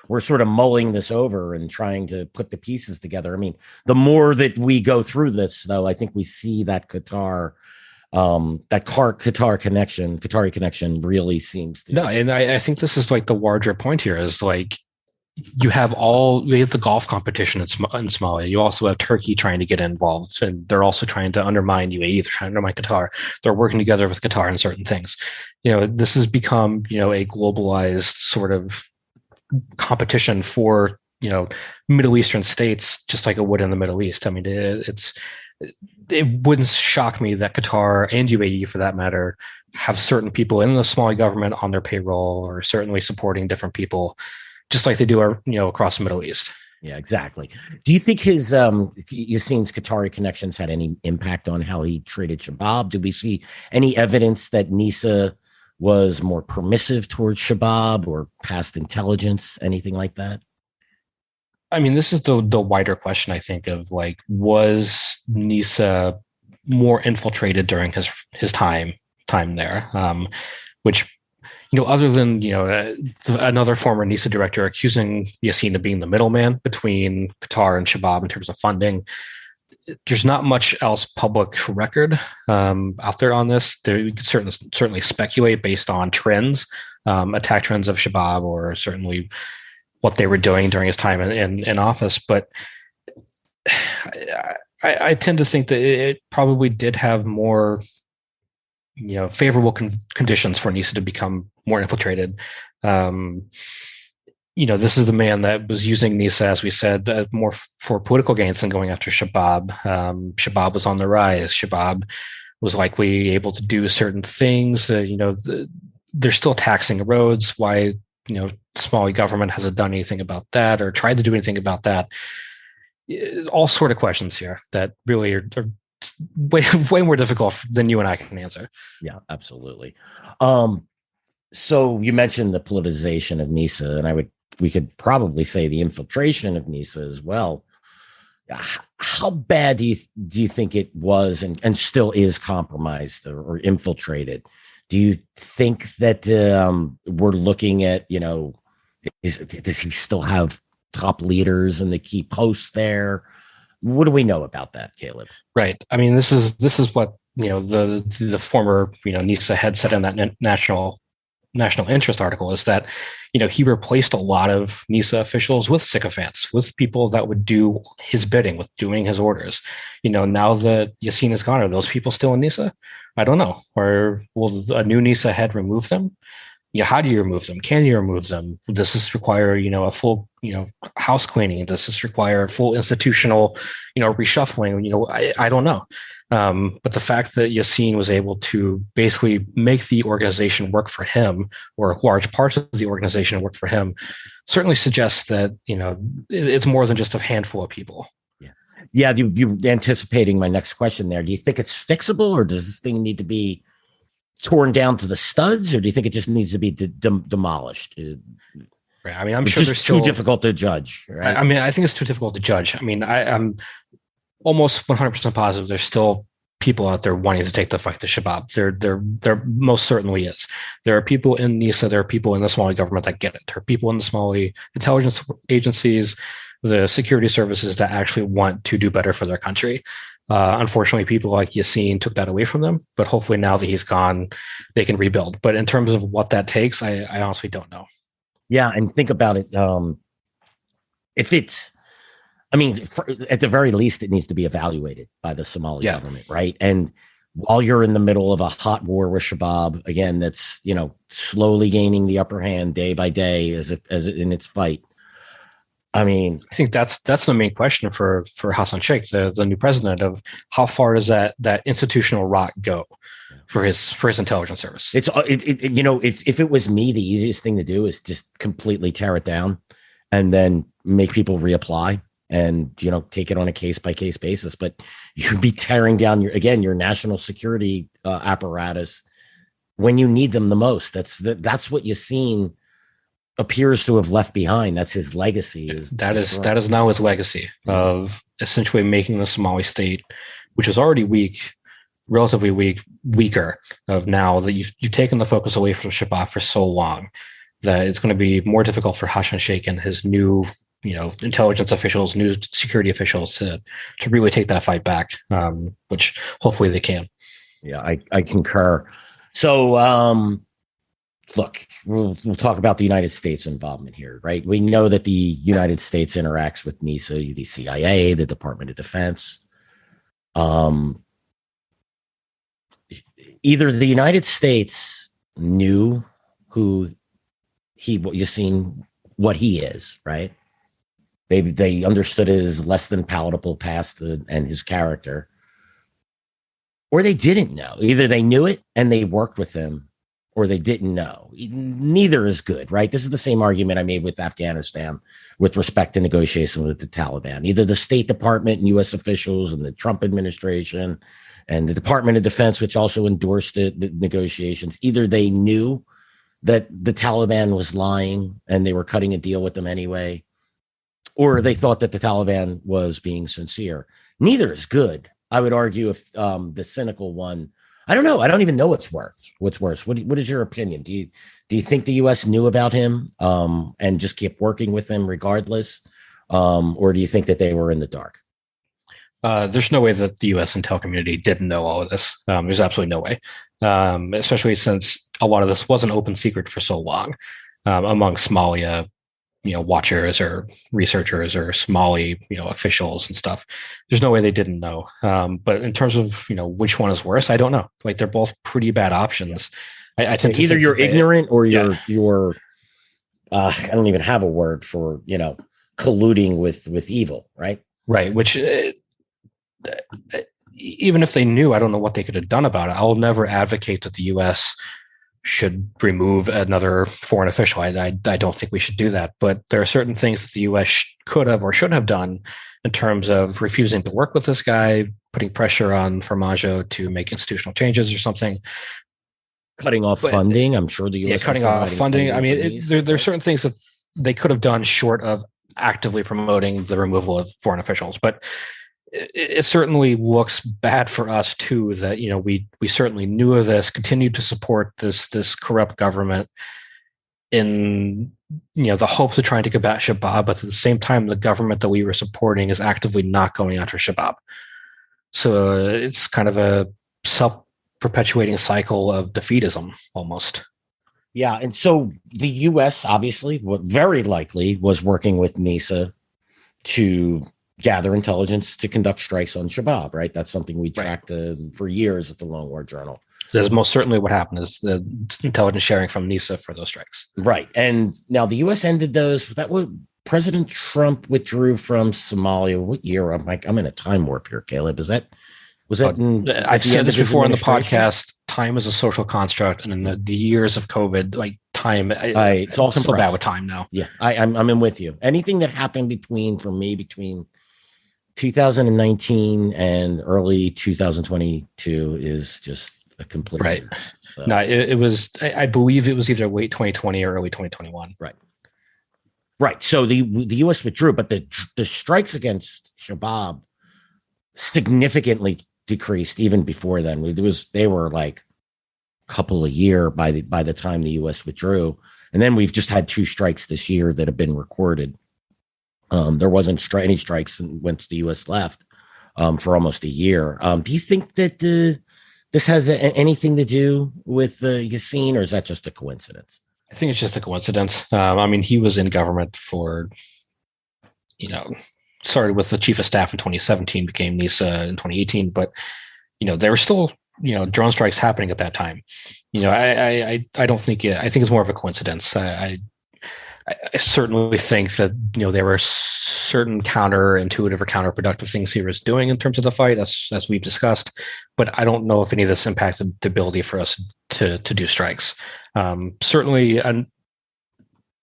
we're sort of mulling this over and trying to put the pieces together. I mean, the more that we go through this, though, I think we see that Qatari connection really seems to. No, and I think this is like the larger point here is like, you have the golf competition in Somalia. You also have Turkey trying to get involved, and they're also trying to undermine UAE. They're trying to undermine Qatar. They're working together with Qatar in certain things. This has become, a globalized sort of competition for, Middle Eastern states, just like it would in the Middle East. I mean, it wouldn't shock me that Qatar and UAE, for that matter, have certain people in the Somali government on their payroll, or certainly supporting different people, just like they do, across the Middle East. Yeah, exactly. Do you think his Yassine's Qatari connections had any impact on how he treated Shabab? Did we see any evidence that NISA was more permissive towards Shabab or past intelligence, anything like that? I mean, this is the wider question, I think, of like, was NISA more infiltrated during his time there? Which, other than another former NISA director accusing Yassine of being the middleman between Qatar and Shabab in terms of funding, there's not much else public record out there on this. We could certainly speculate based on trends, attack trends of Shabab, or certainly what they were doing during his time in office. But I tend to think that it probably did have more, favorable conditions for NISA to become more infiltrated. This is the man that was using NISA, as we said, more for political gains than going after Shabab. Shabab was on the rise. Shabab was likely able to do certain things. They're still taxing roads. Why, the Somali government hasn't done anything about that or tried to do anything about that? All sort of questions here that really are way more difficult than you and I can answer. Yeah, absolutely. So you mentioned the politicization of NISA, and we could probably say the infiltration of NISA as well. How bad do you think it was and still is compromised or infiltrated? Do you think that we're looking at, does he still have top leaders and the key posts there? What do we know about that, Caleb? Right. I mean, this is what the former NISA head said in that national interest article, is that he replaced a lot of NISA officials with sycophants, with people that would do his bidding, with doing his orders. Now that Yassine is gone, are those people still in NISA? I don't know. Or will a new NISA head remove them? Yeah, how do you remove them? Can you remove them? Does this require, a full, house cleaning? Does this require full institutional, reshuffling? I don't know. But the fact that Yassine was able to basically make the organization work for him, or large parts of the organization work for him, certainly suggests that, it's more than just a handful of people. Yeah. You anticipating my next question there. Do you think it's fixable, or does this thing need to be torn down to the studs, or do you think it just needs to be demolished? Right. I mean, I'm it's sure just too difficult to judge. Right? I mean, I think it's too difficult to judge. I mean, I'm almost 100% positive there's still people out there wanting to take the fight to Shabab. There most certainly is. There are people in NISA, there are people in the Somali government that get it. There are people in the Somali intelligence agencies, the security services that actually want to do better for their country. Unfortunately, people like Yassine took that away from them, but hopefully now that he's gone, they can rebuild. But in terms of what that takes, I honestly don't know. Yeah, and think about it. If it's, I mean, at the very least, it needs to be evaluated by the Somali government, right? And while you're in the middle of a hot war with Shabab, again, that's slowly gaining the upper hand day by day as in its fight. I mean, I think that's the main question for Hassan Sheikh, the new president, of how far does that institutional rot go for his intelligence service? It's if it was me, the easiest thing to do is just completely tear it down and then make people reapply and take it on a case by case basis. But you'd be tearing down your national security apparatus when you need them the most. That's what Yassine appears to have left behind. That's his legacy. That is now his legacy of essentially making the Somali state, which was already weak, relatively weaker, of now that you've taken the focus away from Shabab for so long that it's going to be more difficult for Hassan Sheikh and his new intelligence officials, new security officials to really take that fight back, which hopefully they can. Yeah, I concur. So look, we'll talk about the United States involvement here, right? We know that the United States interacts with NISA, the CIA, the Department of Defense. Either the United States knew who Yassine, what he is, right? They understood his less than palatable past and his character, or they didn't know. Either they knew it and they worked with him, or they didn't know. Neither is good, right? This is the same argument I made with Afghanistan with respect to negotiation with the Taliban. Either the State Department and U.S. officials and the Trump administration and the Department of Defense, which also endorsed the negotiations, either they knew that the Taliban was lying and they were cutting a deal with them anyway, or they thought that the Taliban was being sincere. Neither is good. I would argue if the cynical one, I don't know. I don't even know what's worse. What is your opinion? Do you think the U.S. knew about him and just kept working with him regardless? Or do you think that they were in the dark? There's no way that the U.S. intel community didn't know all of this. There's absolutely no way, especially since a lot of this was an open secret for so long among Somalia, watchers or researchers or Somali, officials and stuff. There's no way they didn't know. But in terms of, which one is worse, I don't know. Like they're both pretty bad options. I tend to either you're ignorant or you're I don't even have a word for, colluding with evil, right? Right. Which even if they knew, I don't know what they could have done about it. I'll never advocate that the U.S. should remove another foreign official. I don't think we should do that. But there are certain things that the U.S. could have or should have done in terms of refusing to work with this guy, putting pressure on Farmajo to make institutional changes or something. Cutting off funding. I'm sure the U.S. cutting off funding. I mean, there are certain things that they could have done short of actively promoting the removal of foreign officials. But it certainly looks bad for us too that we certainly knew of this, continued to support this corrupt government in the hopes of trying to combat Shabab, but at the same time the government that we were supporting is actively not going after Shabab. So it's kind of a self-perpetuating cycle of defeatism almost. Yeah, and so the U.S. obviously, very likely, was working with NISA to gather intelligence to conduct strikes on Shabab, right? That's something we tracked for years at the Long War Journal. That's most certainly what happened, is the intelligence sharing from NISA for those strikes. Right. And now the U.S. ended those. That was President Trump withdrew from Somalia. What year? I'm in a time warp here, Caleb. Was that I've said this before on the podcast. Time is a social construct, and in the years of COVID, like time, it's all so bad with time now. Yeah, I'm in with you. Anything that happened between 2019 and early 2022 is just a complete right. So. No, it was. I believe it was either late 2020 or early 2021. Right. So the U.S. withdrew, but the strikes against Shabab significantly decreased even before then. They were like a couple a year by the time the U.S. withdrew, and then we've just had 2 strikes this year that have been recorded. There wasn't any strikes once the U.S. left for almost a year. Do you think that this has anything to do with Yassin, or is that just a coincidence? I think it's just a coincidence. I mean, he was in government for, started with the chief of staff in 2017, became NISA in 2018, but, there were still, drone strikes happening at that time. I don't think, I think it's more of a coincidence. I certainly think that, there were certain counterintuitive or counterproductive things he was doing in terms of the fight, as we've discussed, but I don't know if any of this impacted the ability for us to do strikes. Certainly,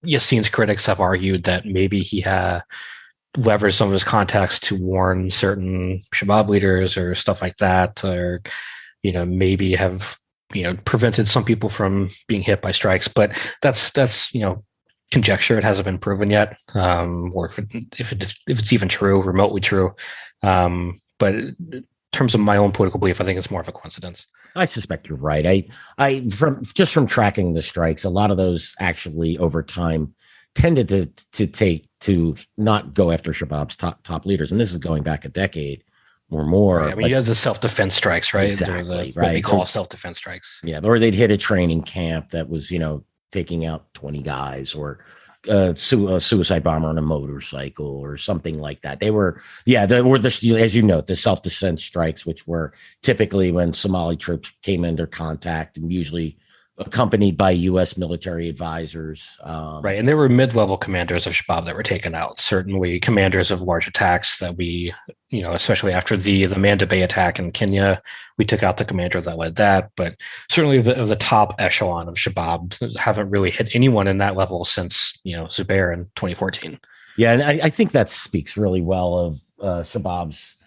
Yassin's critics have argued that maybe he had leveraged some of his contacts to warn certain Shabab leaders or stuff like that, or, maybe have, prevented some people from being hit by strikes, but that's, conjecture. It hasn't been proven yet, or if it's even true, remotely true. But in terms of my own political belief, I think it's more of a coincidence. I suspect you're right. From tracking the strikes, a lot of those actually over time tended to not go after Shabab's top leaders, and this is going back a decade or more. Right. I mean, you have the self-defense strikes, right? Exactly. What they call self-defense strikes. Yeah, or they'd hit a training camp that was, taking out 20 guys, or a suicide bomber on a motorcycle or something like that. They were as you note, the self-defense strikes, which were typically when Somali troops came under contact, and usually accompanied by U.S. military advisors. Right. And there were mid-level commanders of Shabab that were taken out, certainly commanders of large attacks that we, especially after the Manda Bay attack in Kenya, we took out the commander that led that. But certainly of the top echelon of Shabab haven't really hit anyone in that level since, Zubair in 2014. Yeah. And I think that speaks really well of Shabab's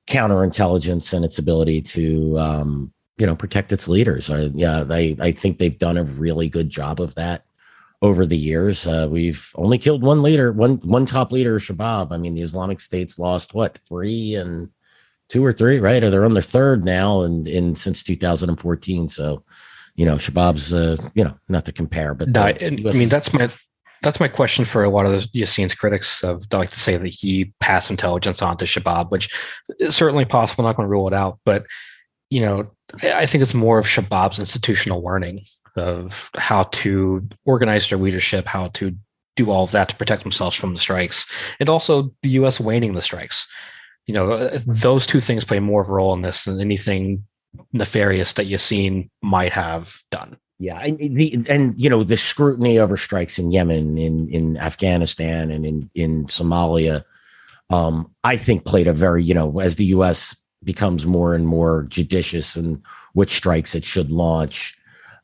counterintelligence and its ability to, protect its leaders. I think they've done a really good job of that over the years. We've only killed one leader, one top leader of Shabab. I mean, the Islamic State's lost 3 and 2 or 3, right? Or they're on their 3rd now, and since 2014. So, Shabab's, not to compare, but no, that's my question for a lot of the Yassine's critics. They like to say that he passed intelligence on to Shabab, which is certainly possible. I'm not going to rule it out, but I think it's more of Shabab's institutional learning of how to organize their leadership, how to do all of that to protect themselves from the strikes, and also the U.S. waning the strikes. Those two things play more of a role in this than anything nefarious that Yassine might have done. Yeah, and the scrutiny over strikes in Yemen, in Afghanistan, and in Somalia, I think played a very, as the U.S. becomes more and more judicious in which strikes it should launch.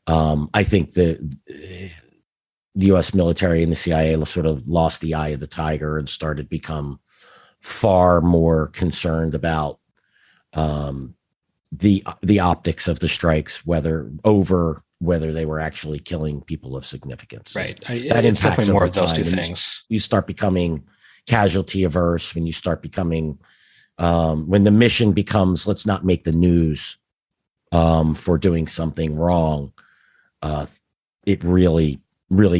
I think the U.S. military and the CIA sort of lost the eye of the tiger and started to become far more concerned about the optics of the strikes, whether they were actually killing people of significance. Right. That it's impacts definitely more over of those time. two things. You start becoming casualty averse when you start becoming when the mission becomes, let's not make the news for doing something wrong. It really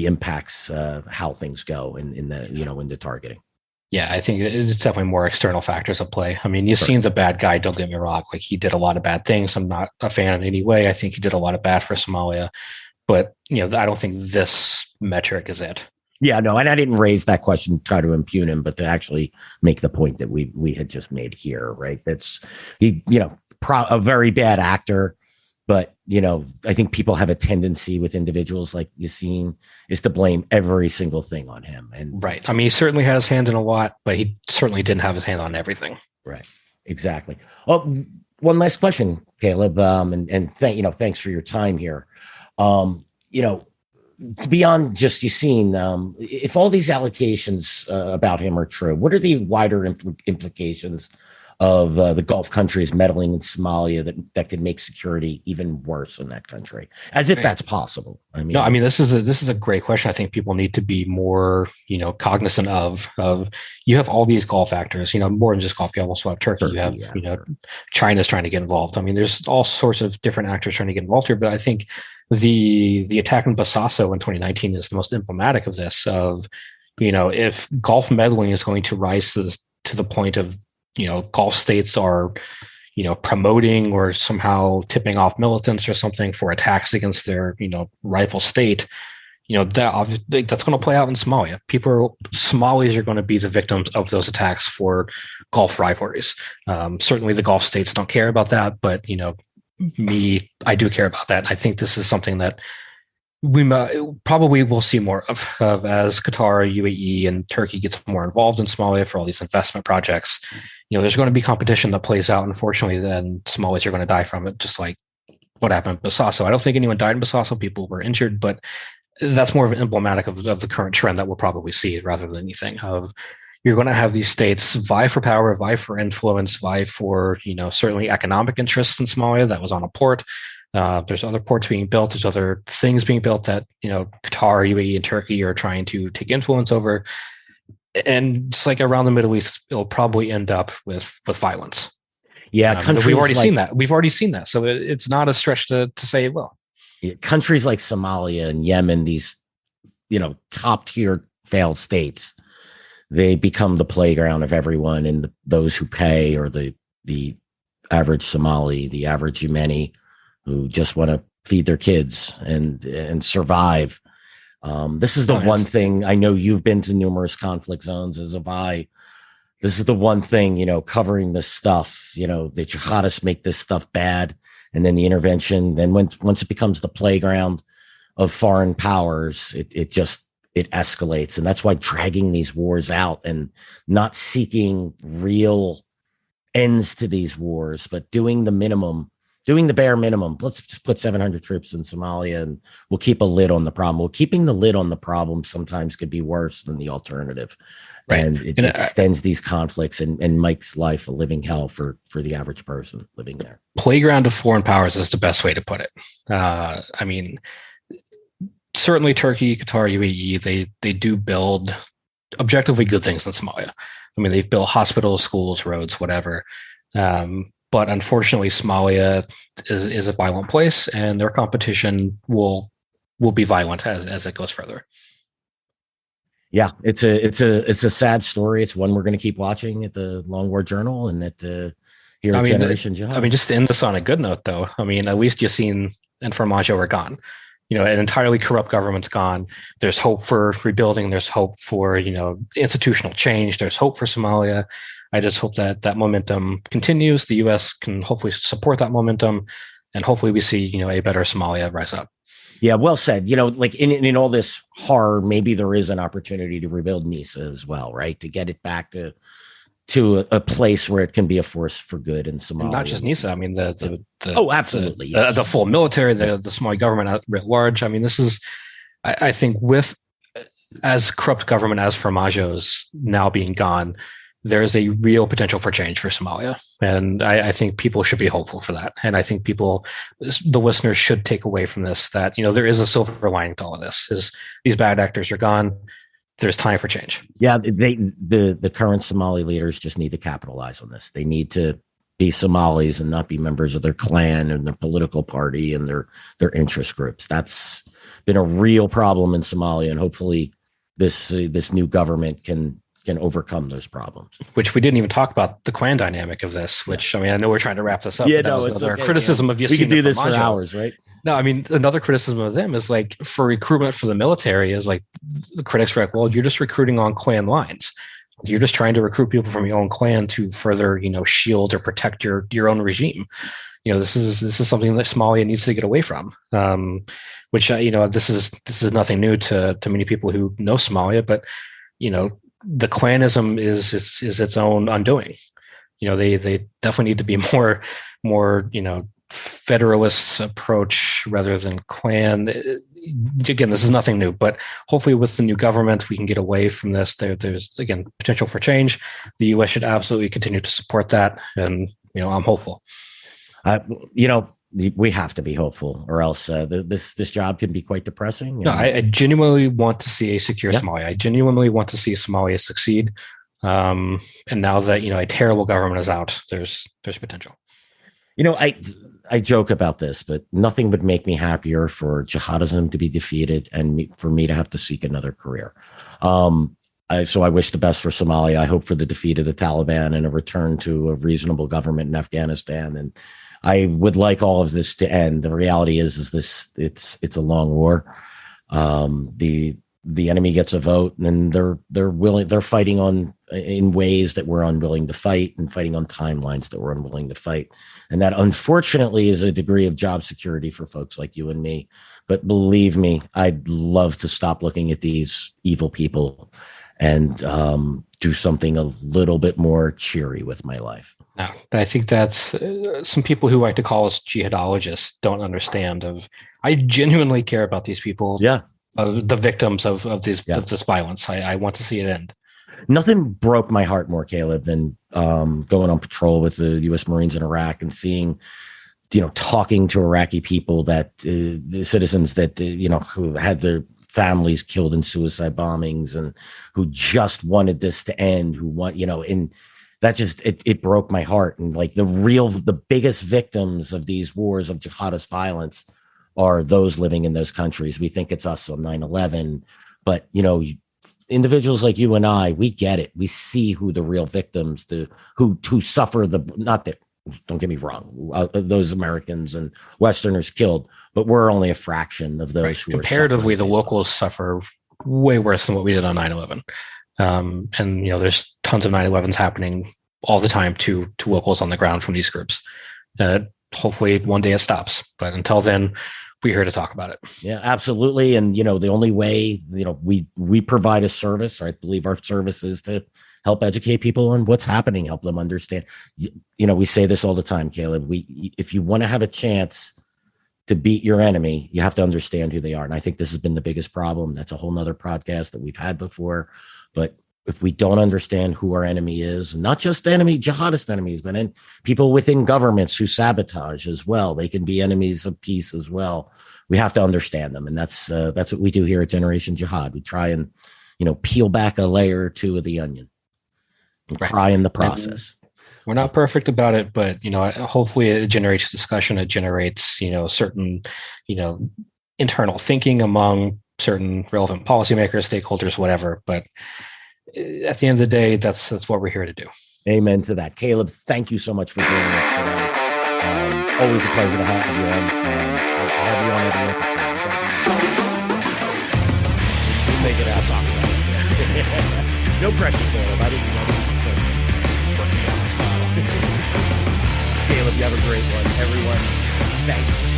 impacts how things go in the targeting. Yeah, I think it's definitely more external factors at play. I mean, Yassine's a bad guy, don't get me wrong. Like, he did a lot of bad things. I'm not a fan in any way. I think he did a lot of bad for Somalia. But, I don't think this metric is it. Yeah, no, and I didn't raise that question to try to impugn him, but to actually make the point that we had just made here, right? That's a very bad actor, but I think people have a tendency with individuals like Yassine is to blame every single thing on him. And right, I mean, he certainly had his hand in a lot, but he certainly didn't have his hand on everything. Right, exactly. Oh, one last question, Caleb, and thanks for your time here. Beyond just Yassine, if all these allegations about him are true, what are the wider implications of the Gulf countries meddling in Somalia that could make security even worse in that country? As if that's possible. This is a great question. I think people need to be more, cognizant of. You have all these Gulf actors, more than just Gulf. You also have Turkey. You have, China's trying to get involved. I mean, there's all sorts of different actors trying to get involved here. But I think the attack in Bosaso in 2019 is the most emblematic of this. Of, if Gulf meddling is going to rise to the point of, Gulf states are, promoting or somehow tipping off militants or something for attacks against their, rival state, that's going to play out in Somalia. Somalis are going to be the victims of those attacks for Gulf rivalries. Certainly the Gulf states don't care about that, but, I do care about that. I think this is something that we probably will see more of as Qatar, UAE, and Turkey gets more involved in Somalia for all these investment projects. There's going to be competition that plays out. Unfortunately, then Somalis are going to die from it, just like what happened in Bosaso. I don't think anyone died in Bosaso. People were injured, but that's more of an emblematic of the current trend that we'll probably see rather than anything of you're going to have these states vie for power, vie for influence, vie for, certainly economic interests in Somalia. That was on a port. There's other ports being built. There's other things being built that, Qatar, UAE, and Turkey are trying to take influence over. And just like around the Middle East, it'll probably end up with violence. Yeah, we've already seen that. We've already seen that. So it's not a stretch to say it will. Countries like Somalia and Yemen, these, top tier failed states, they become the playground of everyone, and those who pay, or the average Somali, the average Yemeni, who just want to feed their kids and survive. This is the one thing. I know you've been to numerous conflict zones, as have I. This is the one thing, covering this stuff, the jihadists make this stuff bad, and then the intervention. Then once it becomes the playground of foreign powers, it escalates. And that's why dragging these wars out and not seeking real ends to these wars, but doing the bare minimum. Let's just put 700 troops in Somalia and we'll keep a lid on the problem. Well, keeping the lid on the problem sometimes could be worse than the alternative. Right. And it extends these conflicts and makes life a living hell for the average person living there. Playground of foreign powers is the best way to put it. I mean, certainly Turkey, Qatar, UAE, they do build objectively good things in Somalia. I mean, they've built hospitals, schools, roads, whatever. But unfortunately, Somalia is a violent place, and their competition will be violent as it goes further. Yeah, it's a sad story. It's one we're going to keep watching at the Long War Journal and at the Generation Jihad. I mean, just to end this on a good note, though, I mean, at least Yassin and Farmajo are gone. You know, an entirely corrupt government's gone. There's hope for rebuilding. There's hope for, institutional change. There's hope for Somalia. I just hope that momentum continues. The U.S. can hopefully support that momentum, and hopefully we see, a better Somalia rise up. Yeah, well said. Like in all this horror, maybe there is an opportunity to rebuild NISA as well, right? To get it back to a place where it can be a force for good in Somalia. And not just NISA. I mean, absolutely, the full military, the Somali government at large. I mean, this is, I think, with as corrupt government as Farmajo's now being gone, there is a real potential for change for Somalia. And I think people should be hopeful for that. And I think the listeners should take away from this that, there is a silver lining to all of this, is these bad actors are gone. There's time for change. Yeah, the current Somali leaders just need to capitalize on this. They need to be Somalis and not be members of their clan and their political party and their interest groups. That's been a real problem in Somalia, and hopefully this new government can overcome those problems. Which we didn't even talk about the clan dynamic of this, which, I mean, I know we're trying to wrap this up. Yeah, but that was another criticism of Yassin. We could do this for hours, right? No, I mean, another criticism of them is like, for recruitment for the military is like, the critics were like, well, you're just recruiting on clan lines. You're just trying to recruit people from your own clan to further, shield or protect your own regime. This is something that Somalia needs to get away from. Which, this is nothing new to many people who know Somalia, but, the clanism is its own undoing. They definitely need to be more federalist approach rather than clan. Again, this is nothing new, but hopefully with the new government, we can get away from this. There's, again, potential for change. The U.S. should absolutely continue to support that. And, I'm hopeful. We have to be hopeful, or else this job can be quite depressing. No, I genuinely want to see a secure Somalia. I genuinely want to see Somalia succeed. And now that a terrible government is out, there's potential. I joke about this, but nothing would make me happier for jihadism to be defeated and for me to have to seek another career. So I wish the best for Somalia. I hope for the defeat of the Taliban and a return to a reasonable government in Afghanistan. And I would like all of this to end. The reality is this, it's a long war. The enemy gets a vote, and they're fighting in ways that we're unwilling to fight, and fighting on timelines that we're unwilling to fight. And that, unfortunately, is a degree of job security for folks like you and me. But believe me, I'd love to stop looking at these evil people and do something a little bit more cheery with my life. No, I think that's some people who like to call us jihadologists don't understand. I genuinely care about these people. Yeah. The victims of this violence. I want to see it end. Nothing broke my heart more, Caleb, than going on patrol with the U.S. Marines in Iraq and seeing, talking to Iraqi people, that the citizens that who had their families killed in suicide bombings and who just wanted this to end, and that just it broke my heart. And like the biggest victims of these wars of jihadist violence are those living in those countries. We think it's us on 9/11, but individuals like you and I, we get it. We see who the real victims, who suffer not that, don't get me wrong, those Americans and Westerners killed, but we're only a fraction of those who comparatively. The locals suffer way worse than what we did on 9/11. And there's tons of 9/11s happening all the time to locals on the ground from these groups. hopefully one day it stops. But until then, we're here to talk about it. Yeah, absolutely. And, the only way, we provide a service, or I believe our service is to help educate people on what's happening, help them understand. We say this all the time, Caleb. If you want to have a chance to beat your enemy, you have to understand who they are. And I think this has been the biggest problem. That's a whole nother podcast that we've had before. But if we don't understand who our enemy is, not just jihadist enemies, but people within governments who sabotage as well, they can be enemies of peace as well. We have to understand them. And that's what we do here at Generation Jihad. We try and, peel back a layer or two of the onion and cry in the process. And we're not perfect about it, but, hopefully it generates discussion. It generates, certain, internal thinking among certain relevant policymakers, stakeholders, whatever. But at the end of the day, that's what we're here to do. Amen to that. Caleb, thank you so much for joining us today. Always a pleasure to have you on. I'll have you on every episode. We'll make it out, talk about it. No pressure, Caleb. I didn't know working down the spot. Caleb, you have a great one. Everyone, thanks.